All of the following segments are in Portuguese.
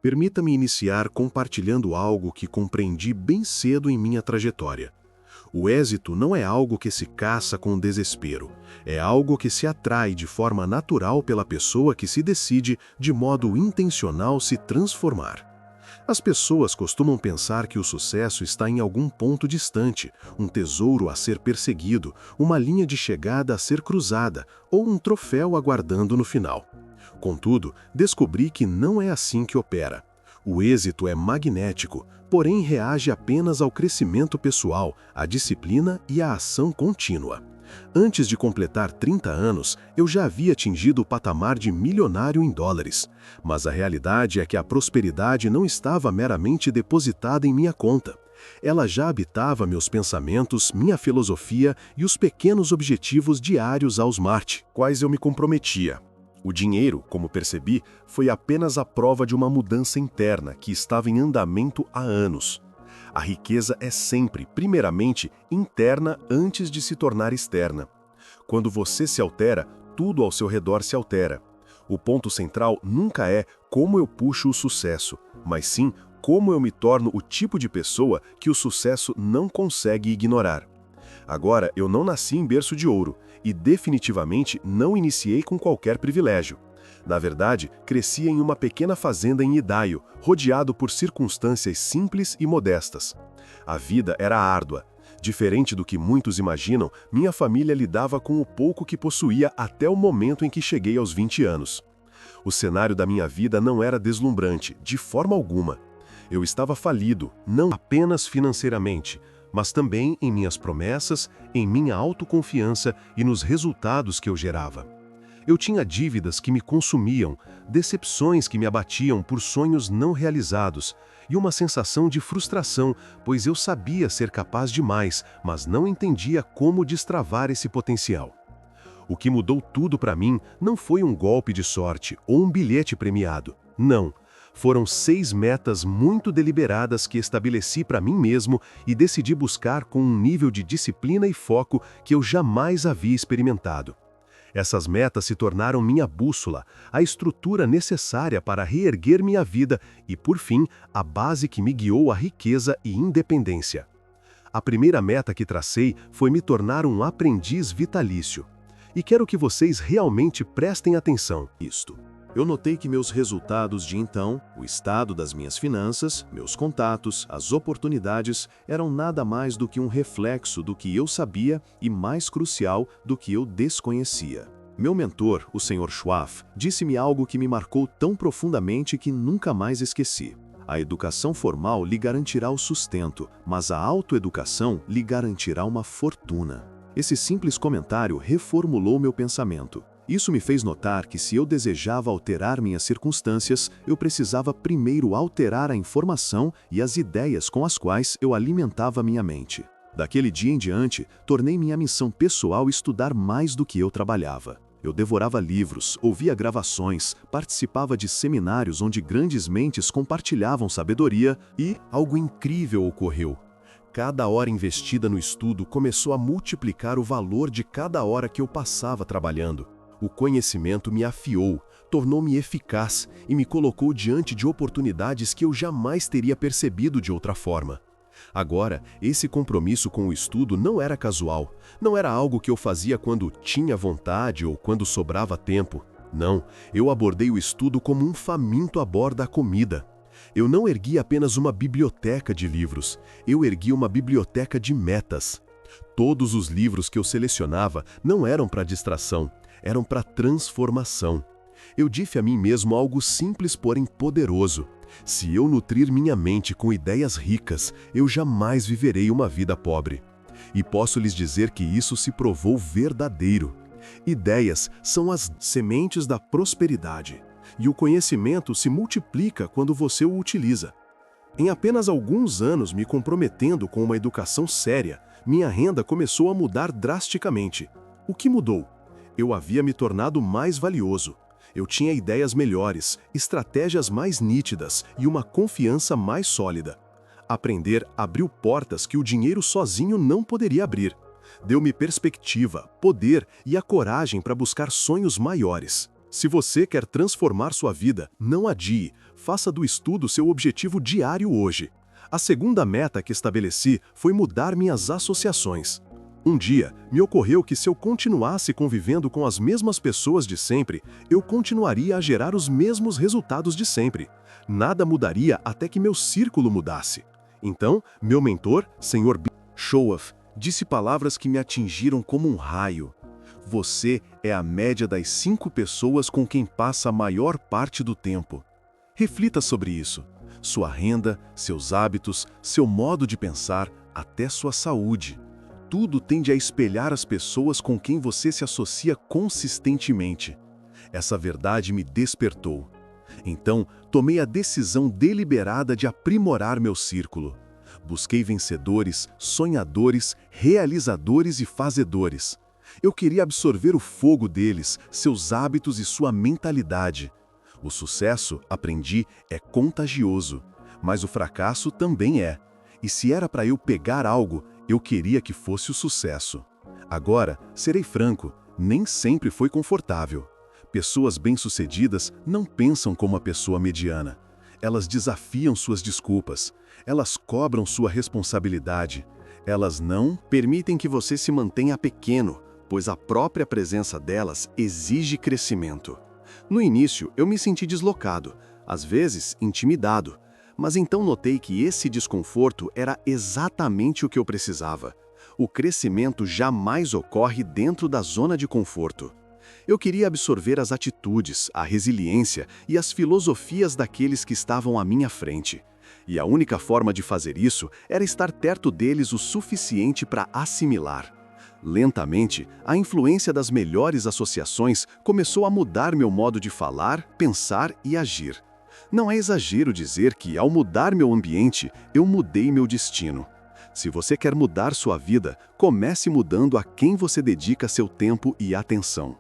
Permita-me iniciar compartilhando algo que compreendi bem cedo em minha trajetória. O êxito não é algo que se caça com desespero, é algo que se atrai de forma natural pela pessoa que se decide, de modo intencional, se transformar. As pessoas costumam pensar que o sucesso está em algum ponto distante, um tesouro a ser perseguido, uma linha de chegada a ser cruzada ou um troféu aguardando no final. Contudo, descobri que não é assim que opera. O êxito é magnético, porém reage apenas ao crescimento pessoal, à disciplina e à ação contínua. Antes de completar 30 anos, eu já havia atingido o patamar de milionário em dólares. Mas a realidade é que a prosperidade não estava meramente depositada em minha conta. Ela já habitava meus pensamentos, minha filosofia e os pequenos objetivos diários aos quais eu me comprometia. O dinheiro, como percebi, foi apenas a prova de uma mudança interna que estava em andamento há anos. A riqueza é sempre, primeiramente, interna antes de se tornar externa. Quando você se altera, tudo ao seu redor se altera. O ponto central nunca é como eu puxo o sucesso, mas sim como eu me torno o tipo de pessoa que o sucesso não consegue ignorar. Agora, eu não nasci em berço de ouro e definitivamente não iniciei com qualquer privilégio. Na verdade, cresci em uma pequena fazenda em Idaho, rodeado por circunstâncias simples e modestas. A vida era árdua. Diferente do que muitos imaginam, minha família lidava com o pouco que possuía até o momento em que cheguei aos 20 anos. O cenário da minha vida não era deslumbrante, de forma alguma. Eu estava falido, não apenas financeiramente, mas também em minhas promessas, em minha autoconfiança e nos resultados que eu gerava. Eu tinha dívidas que me consumiam, decepções que me abatiam por sonhos não realizados e uma sensação de frustração, pois eu sabia ser capaz de mais, mas não entendia como destravar esse potencial. O que mudou tudo para mim não foi um golpe de sorte ou um bilhete premiado. Não. Foram 6 metas muito deliberadas que estabeleci para mim mesmo e decidi buscar com um nível de disciplina e foco que eu jamais havia experimentado. Essas metas se tornaram minha bússola, a estrutura necessária para reerguer minha vida e, por fim, a base que me guiou à riqueza e independência. A primeira meta que tracei foi me tornar um aprendiz vitalício. E quero que vocês realmente prestem atenção nisto. Eu notei que meus resultados de então, o estado das minhas finanças, meus contatos, as oportunidades, eram nada mais do que um reflexo do que eu sabia e, mais crucial, do que eu desconhecia. Meu mentor, o Sr. Schwab, disse-me algo que me marcou tão profundamente que nunca mais esqueci. A educação formal lhe garantirá o sustento, mas a autoeducação lhe garantirá uma fortuna. Esse simples comentário reformulou meu pensamento. Isso me fez notar que se eu desejava alterar minhas circunstâncias, eu precisava primeiro alterar a informação e as ideias com as quais eu alimentava minha mente. Daquele dia em diante, tornei minha missão pessoal estudar mais do que eu trabalhava. Eu devorava livros, ouvia gravações, participava de seminários onde grandes mentes compartilhavam sabedoria e algo incrível ocorreu. Cada hora investida no estudo começou a multiplicar o valor de cada hora que eu passava trabalhando. O conhecimento me afiou, tornou-me eficaz e me colocou diante de oportunidades que eu jamais teria percebido de outra forma. Agora, esse compromisso com o estudo não era casual, não era algo que eu fazia quando tinha vontade ou quando sobrava tempo. Não, eu abordei o estudo como um faminto aborda a comida. Eu não ergui apenas uma biblioteca de livros, eu ergui uma biblioteca de metas. Todos os livros que eu selecionava não eram para distração, eram para transformação. Eu disse a mim mesmo algo simples, porém poderoso. Se eu nutrir minha mente com ideias ricas, eu jamais viverei uma vida pobre. E posso lhes dizer que isso se provou verdadeiro. Ideias são as sementes da prosperidade, e o conhecimento se multiplica quando você o utiliza. Em apenas alguns anos me comprometendo com uma educação séria, minha renda começou a mudar drasticamente. O que mudou? Eu havia me tornado mais valioso. Eu tinha ideias melhores, estratégias mais nítidas e uma confiança mais sólida. Aprender abriu portas que o dinheiro sozinho não poderia abrir. Deu-me perspectiva, poder e a coragem para buscar sonhos maiores. Se você quer transformar sua vida, não adie, faça do estudo seu objetivo diário hoje. A segunda meta que estabeleci foi mudar minhas associações. Um dia, me ocorreu que se eu continuasse convivendo com as mesmas pessoas de sempre, eu continuaria a gerar os mesmos resultados de sempre. Nada mudaria até que meu círculo mudasse. Então, meu mentor, Sr. Shoaff, disse palavras que me atingiram como um raio. Você é a média das 5 pessoas com quem passa a maior parte do tempo. Reflita sobre isso. Sua renda, seus hábitos, seu modo de pensar, até sua saúde. Tudo tende a espelhar as pessoas com quem você se associa consistentemente. Essa verdade me despertou. Então, tomei a decisão deliberada de aprimorar meu círculo. Busquei vencedores, sonhadores, realizadores e fazedores. Eu queria absorver o fogo deles, seus hábitos e sua mentalidade. O sucesso, aprendi, é contagioso, mas o fracasso também é. E se era para eu pegar algo, eu queria que fosse o sucesso. Agora, serei franco, nem sempre foi confortável. Pessoas bem-sucedidas não pensam como a pessoa mediana. Elas desafiam suas desculpas. Elas cobram sua responsabilidade. Elas não permitem que você se mantenha pequeno, pois a própria presença delas exige crescimento. No início, eu me senti deslocado, às vezes intimidado, mas então notei que esse desconforto era exatamente o que eu precisava. O crescimento jamais ocorre dentro da zona de conforto. Eu queria absorver as atitudes, a resiliência e as filosofias daqueles que estavam à minha frente. E a única forma de fazer isso era estar perto deles o suficiente para assimilar. Lentamente, a influência das melhores associações começou a mudar meu modo de falar, pensar e agir. Não é exagero dizer que, ao mudar meu ambiente, eu mudei meu destino. Se você quer mudar sua vida, comece mudando a quem você dedica seu tempo e atenção.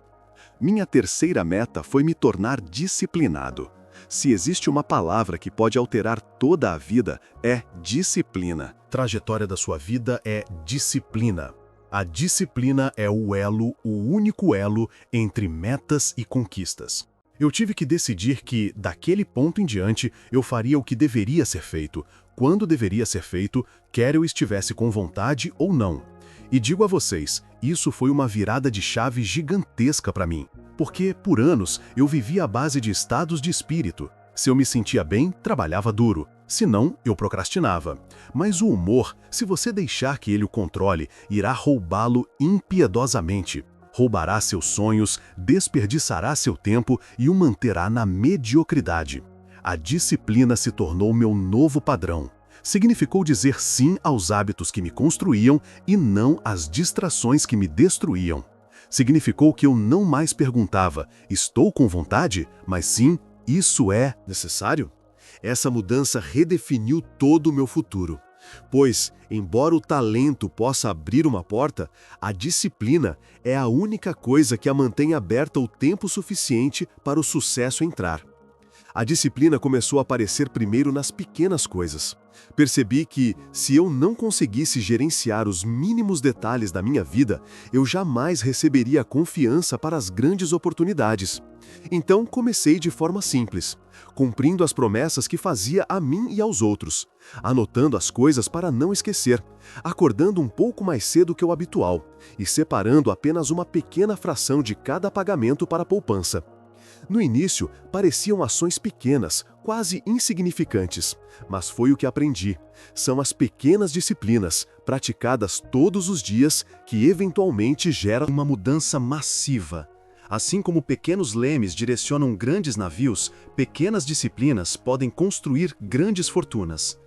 Minha terceira meta foi me tornar disciplinado. Se existe uma palavra que pode alterar toda a vida, é disciplina. A trajetória da sua vida é disciplina. A disciplina é o único elo entre metas e conquistas. Eu tive que decidir que, daquele ponto em diante, eu faria o que deveria ser feito, quando deveria ser feito, quer eu estivesse com vontade ou não. E digo a vocês, isso foi uma virada de chave gigantesca para mim, porque, por anos, eu vivia à base de estados de espírito. Se eu me sentia bem, trabalhava duro. Se não, eu procrastinava. Mas o humor, se você deixar que ele o controle, irá roubá-lo impiedosamente. Roubará seus sonhos, desperdiçará seu tempo e o manterá na mediocridade. A disciplina se tornou meu novo padrão. Significou dizer sim aos hábitos que me construíam e não às distrações que me destruíam. Significou que eu não mais perguntava, estou com vontade? Mas sim, isso é necessário? Essa mudança redefiniu todo o meu futuro. Pois, embora o talento possa abrir uma porta, a disciplina é a única coisa que a mantém aberta o tempo suficiente para o sucesso entrar. A disciplina começou a aparecer primeiro nas pequenas coisas. Percebi que, se eu não conseguisse gerenciar os mínimos detalhes da minha vida, eu jamais receberia a confiança para as grandes oportunidades. Então comecei de forma simples, cumprindo as promessas que fazia a mim e aos outros, anotando as coisas para não esquecer, acordando um pouco mais cedo que o habitual e separando apenas uma pequena fração de cada pagamento para a poupança. No início, pareciam ações pequenas, quase insignificantes, mas foi o que aprendi. São as pequenas disciplinas, praticadas todos os dias, que eventualmente geram uma mudança massiva. Assim como pequenos lemes direcionam grandes navios, pequenas disciplinas podem construir grandes fortunas.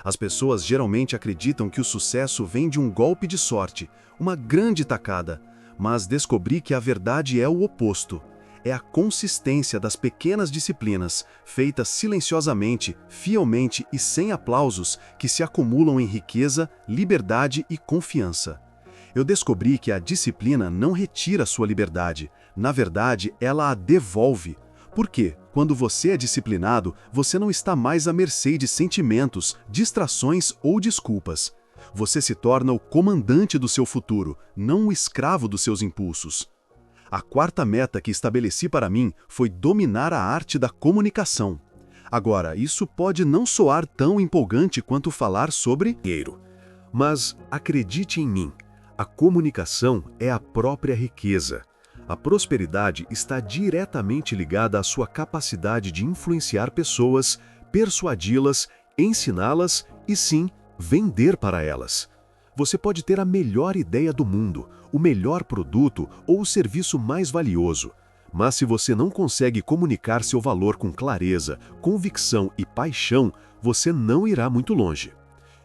As pessoas geralmente acreditam que o sucesso vem de um golpe de sorte, uma grande tacada, mas descobri que a verdade é o oposto. É a consistência das pequenas disciplinas, feitas silenciosamente, fielmente e sem aplausos, que se acumulam em riqueza, liberdade e confiança. Eu descobri que a disciplina não retira sua liberdade. Na verdade, ela a devolve. Por quê? Quando você é disciplinado, você não está mais à mercê de sentimentos, distrações ou desculpas. Você se torna o comandante do seu futuro, não o escravo dos seus impulsos. A quarta meta que estabeleci para mim foi dominar a arte da comunicação. Agora, isso pode não soar tão empolgante quanto falar sobre dinheiro. Mas acredite em mim, a comunicação é a própria riqueza. A prosperidade está diretamente ligada à sua capacidade de influenciar pessoas, persuadi-las, ensiná-las e, sim, vender para elas. Você pode ter a melhor ideia do mundo, o melhor produto ou o serviço mais valioso. Mas se você não consegue comunicar seu valor com clareza, convicção e paixão, você não irá muito longe.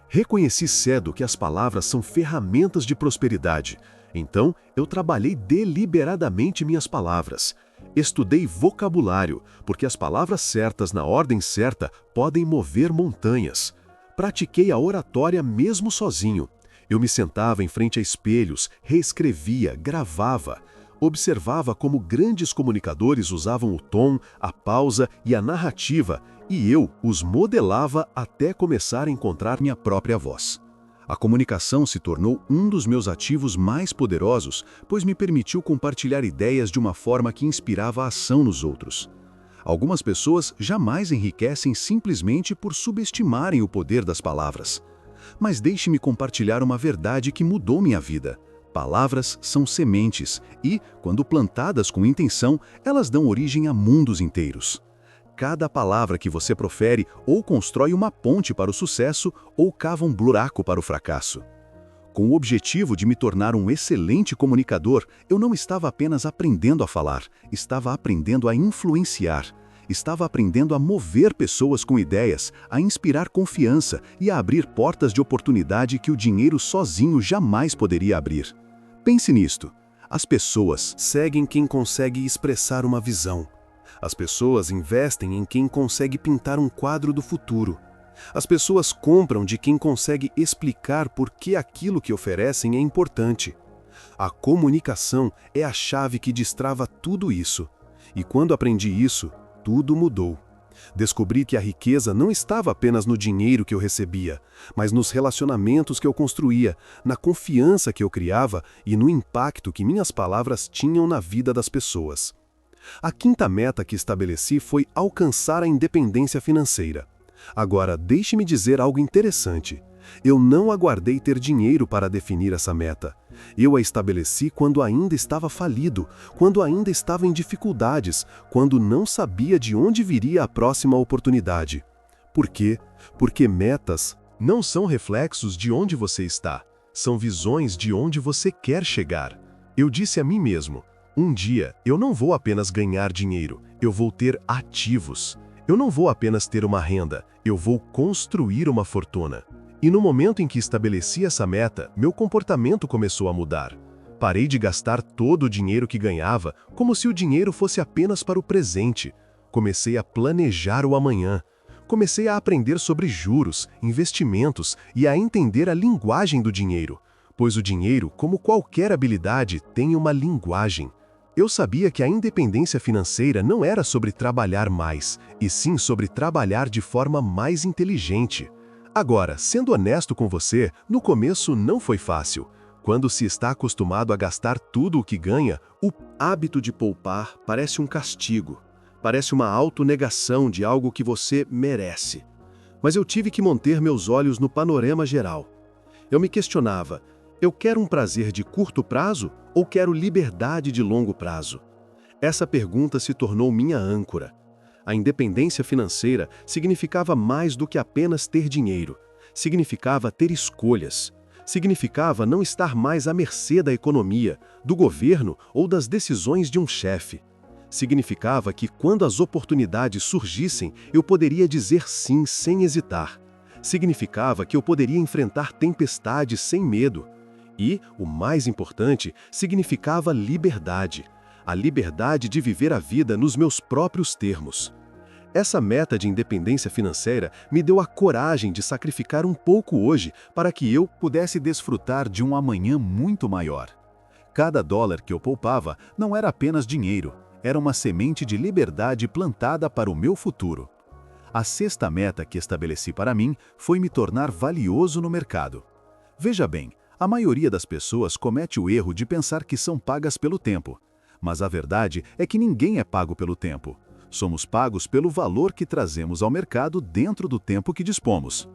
Reconheci cedo que as palavras são ferramentas de prosperidade. Então, eu trabalhei deliberadamente minhas palavras. Estudei vocabulário, porque as palavras certas na ordem certa podem mover montanhas. Pratiquei a oratória mesmo sozinho. Eu me sentava em frente a espelhos, reescrevia, gravava. Observava como grandes comunicadores usavam o tom, a pausa e a narrativa, e eu os modelava até começar a encontrar minha própria voz. A comunicação se tornou um dos meus ativos mais poderosos, pois me permitiu compartilhar ideias de uma forma que inspirava a ação nos outros. Algumas pessoas jamais enriquecem simplesmente por subestimarem o poder das palavras. Mas deixe-me compartilhar uma verdade que mudou minha vida. Palavras são sementes e, quando plantadas com intenção, elas dão origem a mundos inteiros. Cada palavra que você profere ou constrói uma ponte para o sucesso ou cava um buraco para o fracasso. Com o objetivo de me tornar um excelente comunicador, eu não estava apenas aprendendo a falar, estava aprendendo a influenciar. Estava aprendendo a mover pessoas com ideias, a inspirar confiança e a abrir portas de oportunidade que o dinheiro sozinho jamais poderia abrir. Pense nisto. As pessoas seguem quem consegue expressar uma visão. As pessoas investem em quem consegue pintar um quadro do futuro. As pessoas compram de quem consegue explicar por que aquilo que oferecem é importante. A comunicação é a chave que destrava tudo isso. E quando aprendi isso, tudo mudou. Descobri que a riqueza não estava apenas no dinheiro que eu recebia, mas nos relacionamentos que eu construía, na confiança que eu criava e no impacto que minhas palavras tinham na vida das pessoas. A quinta meta que estabeleci foi alcançar a independência financeira. Agora, deixe-me dizer algo interessante. Eu não aguardei ter dinheiro para definir essa meta. Eu a estabeleci quando ainda estava falido, quando ainda estava em dificuldades, quando não sabia de onde viria a próxima oportunidade. Por quê? Porque metas não são reflexos de onde você está, são visões de onde você quer chegar. Eu disse a mim mesmo, um dia eu não vou apenas ganhar dinheiro, eu vou ter ativos. Eu não vou apenas ter uma renda, eu vou construir uma fortuna. E no momento em que estabeleci essa meta, meu comportamento começou a mudar. Parei de gastar todo o dinheiro que ganhava, como se o dinheiro fosse apenas para o presente. Comecei a planejar o amanhã. Comecei a aprender sobre juros, investimentos e a entender a linguagem do dinheiro. Pois o dinheiro, como qualquer habilidade, tem uma linguagem. Eu sabia que a independência financeira não era sobre trabalhar mais, e sim sobre trabalhar de forma mais inteligente. Agora, sendo honesto com você, no começo não foi fácil. Quando se está acostumado a gastar tudo o que ganha, o hábito de poupar parece um castigo. Parece uma autonegação de algo que você merece. Mas eu tive que manter meus olhos no panorama geral. Eu me questionava, eu quero um prazer de curto prazo ou quero liberdade de longo prazo? Essa pergunta se tornou minha âncora. A independência financeira significava mais do que apenas ter dinheiro. Significava ter escolhas. Significava não estar mais à mercê da economia, do governo ou das decisões de um chefe. Significava que quando as oportunidades surgissem, eu poderia dizer sim sem hesitar. Significava que eu poderia enfrentar tempestades sem medo. E, o mais importante, significava liberdade. A liberdade de viver a vida nos meus próprios termos. Essa meta de independência financeira me deu a coragem de sacrificar um pouco hoje para que eu pudesse desfrutar de um amanhã muito maior. Cada dólar que eu poupava não era apenas dinheiro, era uma semente de liberdade plantada para o meu futuro. A sexta meta que estabeleci para mim foi me tornar valioso no mercado. Veja bem, a maioria das pessoas comete o erro de pensar que são pagas pelo tempo. Mas a verdade é que ninguém é pago pelo tempo. Somos pagos pelo valor que trazemos ao mercado dentro do tempo que dispomos.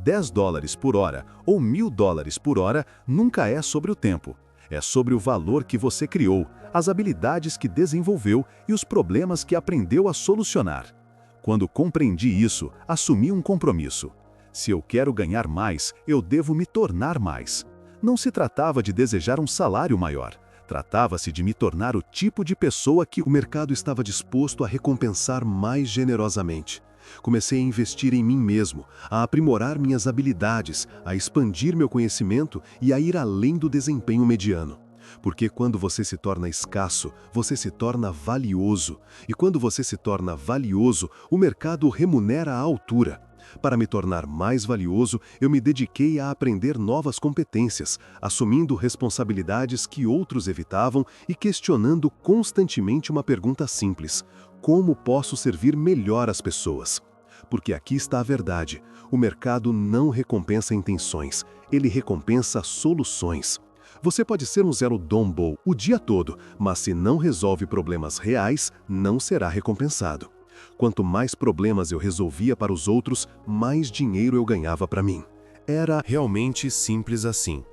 $10 por hora ou $1.000 por hora nunca é sobre o tempo. É sobre o valor que você criou, as habilidades que desenvolveu e os problemas que aprendeu a solucionar. Quando compreendi isso, assumi um compromisso. Se eu quero ganhar mais, eu devo me tornar mais. Não se tratava de desejar um salário maior. Tratava-se de me tornar o tipo de pessoa que o mercado estava disposto a recompensar mais generosamente. Comecei a investir em mim mesmo, a aprimorar minhas habilidades, a expandir meu conhecimento e a ir além do desempenho mediano. Porque quando você se torna escasso, você se torna valioso. E quando você se torna valioso, o mercado remunera à altura. Para me tornar mais valioso, eu me dediquei a aprender novas competências, assumindo responsabilidades que outros evitavam e questionando constantemente uma pergunta simples: como posso servir melhor as pessoas? Porque aqui está a verdade: o mercado não recompensa intenções, ele recompensa soluções. Você pode ser um zero dumbbell o dia todo, mas se não resolve problemas reais, não será recompensado. Quanto mais problemas eu resolvia para os outros, mais dinheiro eu ganhava para mim. Era realmente simples assim.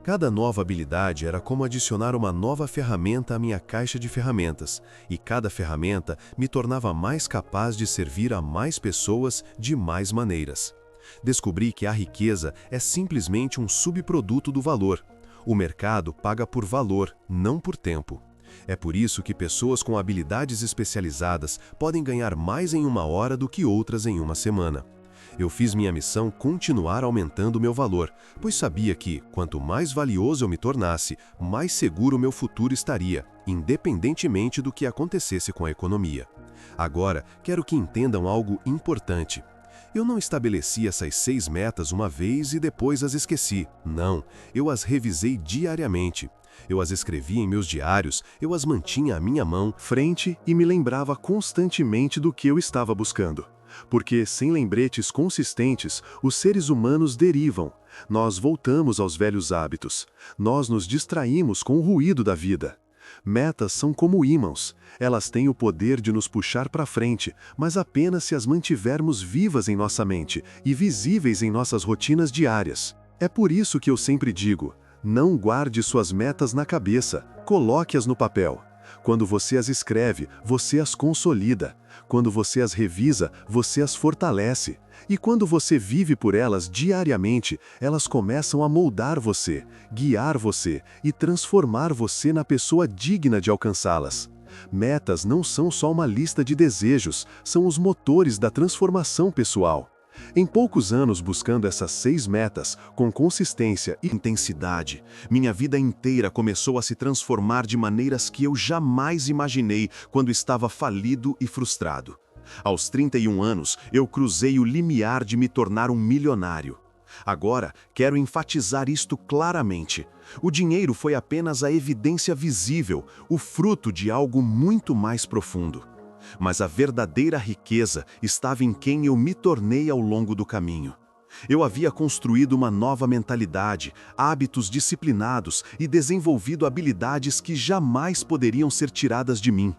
Cada nova habilidade era como adicionar uma nova ferramenta à minha caixa de ferramentas, e cada ferramenta me tornava mais capaz de servir a mais pessoas de mais maneiras. Descobri que a riqueza é simplesmente um subproduto do valor. O mercado paga por valor, não por tempo. É por isso que pessoas com habilidades especializadas podem ganhar mais em uma hora do que outras em uma semana. Eu fiz minha missão continuar aumentando meu valor, pois sabia que, quanto mais valioso eu me tornasse, mais seguro meu futuro estaria, independentemente do que acontecesse com a economia. Agora, quero que entendam algo importante. Eu não estabeleci essas 6 metas uma vez e depois as esqueci. Não, eu as revisei diariamente. Eu as escrevia em meus diários, eu as mantinha à minha mão, frente e me lembrava constantemente do que eu estava buscando. Porque, sem lembretes consistentes, os seres humanos derivam. Nós voltamos aos velhos hábitos. Nós nos distraímos com o ruído da vida. Metas são como ímãos. Elas têm o poder de nos puxar para frente, mas apenas se as mantivermos vivas em nossa mente e visíveis em nossas rotinas diárias. É por isso que eu sempre digo: não guarde suas metas na cabeça, coloque-as no papel. Quando você as escreve, você as consolida. Quando você as revisa, você as fortalece. E quando você vive por elas diariamente, elas começam a moldar você, guiar você e transformar você na pessoa digna de alcançá-las. Metas não são só uma lista de desejos, são os motores da transformação pessoal. Em poucos anos buscando essas 6 metas, com consistência e intensidade, minha vida inteira começou a se transformar de maneiras que eu jamais imaginei quando estava falido e frustrado. Aos 31 anos, eu cruzei o limiar de me tornar um milionário. Agora, quero enfatizar isto claramente. O dinheiro foi apenas a evidência visível, o fruto de algo muito mais profundo. Mas a verdadeira riqueza estava em quem eu me tornei ao longo do caminho. Eu havia construído uma nova mentalidade, hábitos disciplinados e desenvolvido habilidades que jamais poderiam ser tiradas de mim.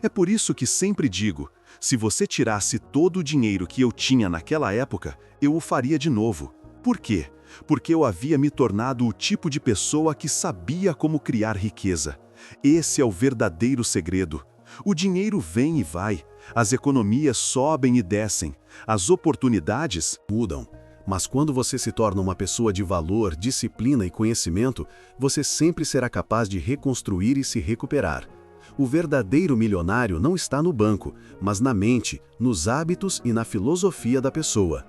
É por isso que sempre digo: se você tirasse todo o dinheiro que eu tinha naquela época, eu o faria de novo. Por quê? Porque eu havia me tornado o tipo de pessoa que sabia como criar riqueza. Esse é o verdadeiro segredo. O dinheiro vem e vai, as economias sobem e descem, as oportunidades mudam. Mas quando você se torna uma pessoa de valor, disciplina e conhecimento, você sempre será capaz de reconstruir e se recuperar. O verdadeiro milionário não está no banco, mas na mente, nos hábitos e na filosofia da pessoa.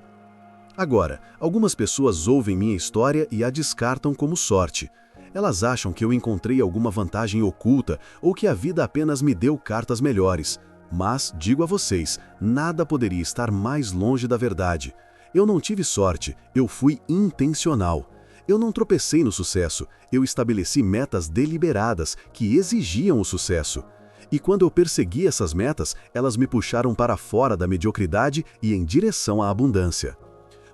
Agora, algumas pessoas ouvem minha história e a descartam como sorte. Elas acham que eu encontrei alguma vantagem oculta ou que a vida apenas me deu cartas melhores. Mas, digo a vocês, nada poderia estar mais longe da verdade. Eu não tive sorte, eu fui intencional. Eu não tropecei no sucesso, eu estabeleci metas deliberadas que exigiam o sucesso. E quando eu persegui essas metas, elas me puxaram para fora da mediocridade e em direção à abundância.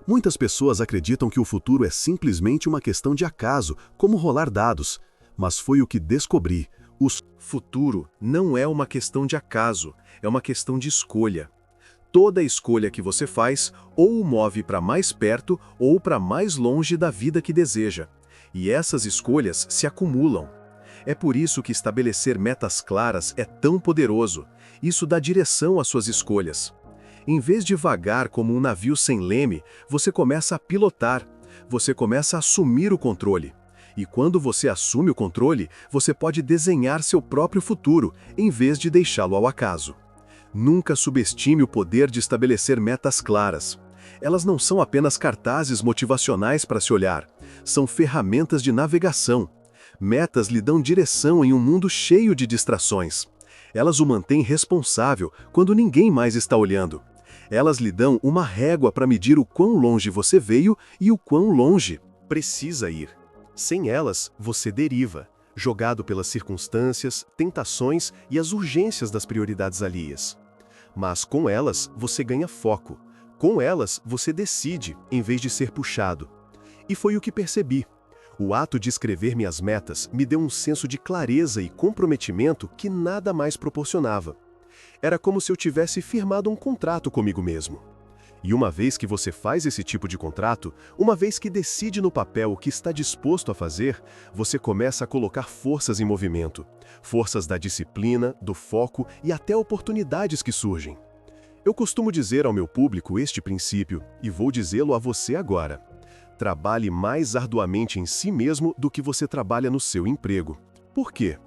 Muitas pessoas acreditam que o futuro é simplesmente uma questão de acaso, como rolar dados. Mas foi o que descobri. O futuro não é uma questão de acaso, é uma questão de escolha. Toda escolha que você faz ou o move para mais perto ou para mais longe da vida que deseja. E essas escolhas se acumulam. É por isso que estabelecer metas claras é tão poderoso. Isso dá direção às suas escolhas. Em vez de vagar como um navio sem leme, você começa a pilotar. Você começa a assumir o controle. E quando você assume o controle, você pode desenhar seu próprio futuro, em vez de deixá-lo ao acaso. Nunca subestime o poder de estabelecer metas claras. Elas não são apenas cartazes motivacionais para se olhar, são ferramentas de navegação. Metas lhe dão direção em um mundo cheio de distrações. Elas o mantêm responsável quando ninguém mais está olhando. Elas lhe dão uma régua para medir o quão longe você veio e o quão longe precisa ir. Sem elas, você deriva, jogado pelas circunstâncias, tentações e as urgências das prioridades alheias. Mas com elas, você ganha foco. Com elas, você decide, em vez de ser puxado. E foi o que percebi. O ato de escrever minhas metas me deu um senso de clareza e comprometimento que nada mais proporcionava. Era como se eu tivesse firmado um contrato comigo mesmo. E uma vez que você faz esse tipo de contrato, uma vez que decide no papel o que está disposto a fazer, você começa a colocar forças em movimento. Forças da disciplina, do foco e até oportunidades que surgem. Eu costumo dizer ao meu público este princípio, e vou dizê-lo a você agora. Trabalhe mais arduamente em si mesmo do que você trabalha no seu emprego. Por quê?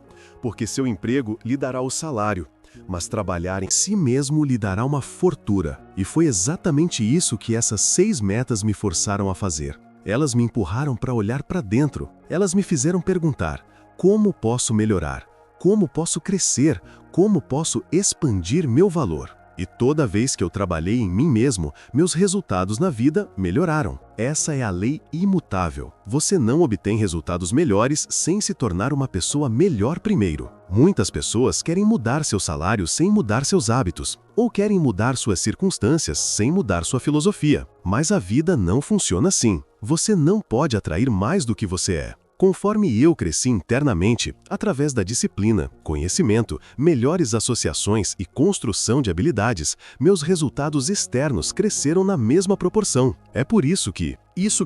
Porque seu emprego lhe dará o salário. Mas trabalhar em si mesmo lhe dará uma fortuna. E foi exatamente isso que essas 6 metas me forçaram a fazer. Elas me empurraram para olhar para dentro. Elas me fizeram perguntar: como posso melhorar? Como posso crescer? Como posso expandir meu valor? E toda vez que eu trabalhei em mim mesmo, meus resultados na vida melhoraram. Essa é a lei imutável. Você não obtém resultados melhores sem se tornar uma pessoa melhor primeiro. Muitas pessoas querem mudar seu salário sem mudar seus hábitos, ou querem mudar suas circunstâncias sem mudar sua filosofia. Mas a vida não funciona assim. Você não pode atrair mais do que você é. Conforme eu cresci internamente, através da disciplina, conhecimento, melhores associações e construção de habilidades, meus resultados externos cresceram na mesma proporção. É por isso que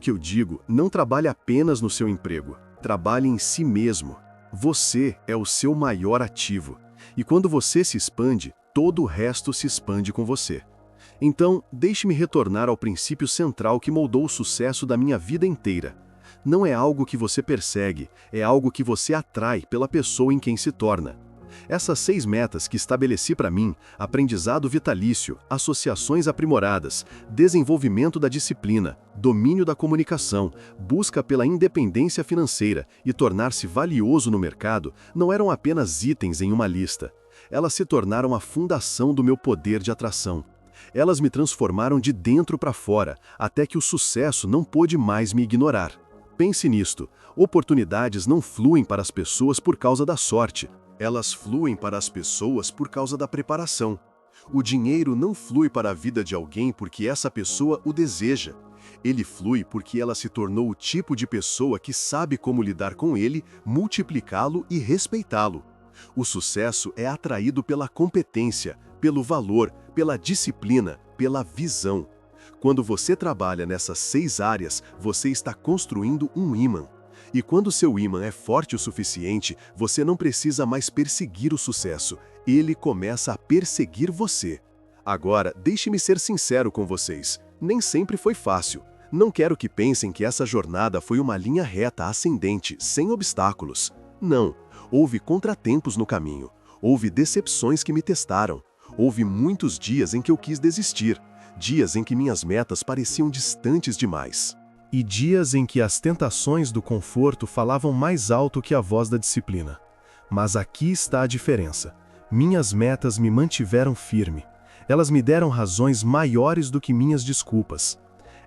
eu digo, não trabalhe apenas no seu emprego, trabalhe em si mesmo. Você é o seu maior ativo. E quando você se expande, todo o resto se expande com você. Então, deixe-me retornar ao princípio central que moldou o sucesso da minha vida inteira. Não é algo que você persegue, é algo que você atrai pela pessoa em quem se torna. Essas 6 metas que estabeleci para mim, aprendizado vitalício, associações aprimoradas, desenvolvimento da disciplina, domínio da comunicação, busca pela independência financeira e tornar-se valioso no mercado, não eram apenas itens em uma lista. Elas se tornaram a fundação do meu poder de atração. Elas me transformaram de dentro para fora, até que o sucesso não pôde mais me ignorar. Pense nisto, oportunidades não fluem para as pessoas por causa da sorte, elas fluem para as pessoas por causa da preparação. O dinheiro não flui para a vida de alguém porque essa pessoa o deseja. Ele flui porque ela se tornou o tipo de pessoa que sabe como lidar com ele, multiplicá-lo e respeitá-lo. O sucesso é atraído pela competência, pelo valor, pela disciplina, pela visão. Quando você trabalha nessas 6 áreas, você está construindo um ímã. E quando seu ímã é forte o suficiente, você não precisa mais perseguir o sucesso. Ele começa a perseguir você. Agora, deixe-me ser sincero com vocês. Nem sempre foi fácil. Não quero que pensem que essa jornada foi uma linha reta ascendente, sem obstáculos. Não. Houve contratempos no caminho. Houve decepções que me testaram. Houve muitos dias em que eu quis desistir. Dias em que minhas metas pareciam distantes demais. E dias em que as tentações do conforto falavam mais alto que a voz da disciplina. Mas aqui está a diferença. Minhas metas me mantiveram firme. Elas me deram razões maiores do que minhas desculpas.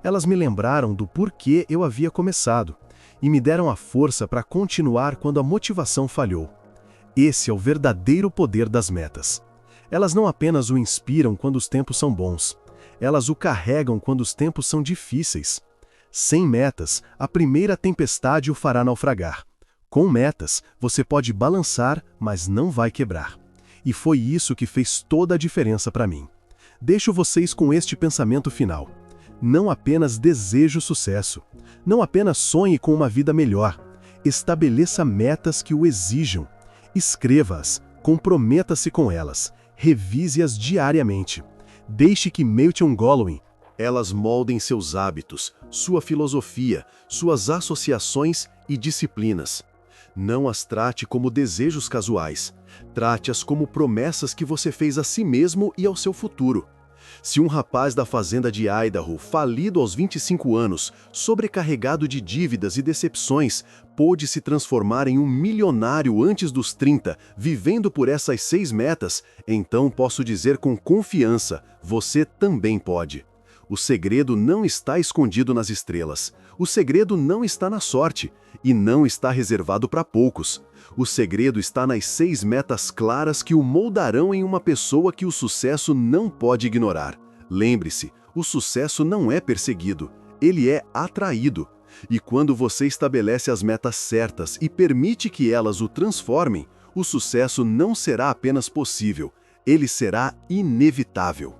Elas me lembraram do porquê eu havia começado, e me deram a força para continuar quando a motivação falhou. Esse é o verdadeiro poder das metas. Elas não apenas o inspiram quando os tempos são bons. Elas o carregam quando os tempos são difíceis. Sem metas, a primeira tempestade o fará naufragar. Com metas, você pode balançar, mas não vai quebrar. E foi isso que fez toda a diferença para mim. Deixo vocês com este pensamento final. Não apenas deseje o sucesso. Não apenas sonhe com uma vida melhor. Estabeleça metas que o exijam. Escreva-as, comprometa-se com elas, revise-as diariamente. Deixe que Meilton Goldwyn elas moldem seus hábitos, sua filosofia, suas associações e disciplinas. Não as trate como desejos casuais. Trate-as como promessas que você fez a si mesmo e ao seu futuro. Se um rapaz da fazenda de Idaho, falido aos 25 anos, sobrecarregado de dívidas e decepções, pôde se transformar em um milionário antes dos 30, vivendo por essas 6 metas, então posso dizer com confiança, você também pode. O segredo não está escondido nas estrelas. O segredo não está na sorte. E não está reservado para poucos. O segredo está nas 6 metas claras que o moldarão em uma pessoa que o sucesso não pode ignorar. Lembre-se, o sucesso não é perseguido, ele é atraído. E quando você estabelece as metas certas e permite que elas o transformem, o sucesso não será apenas possível, ele será inevitável.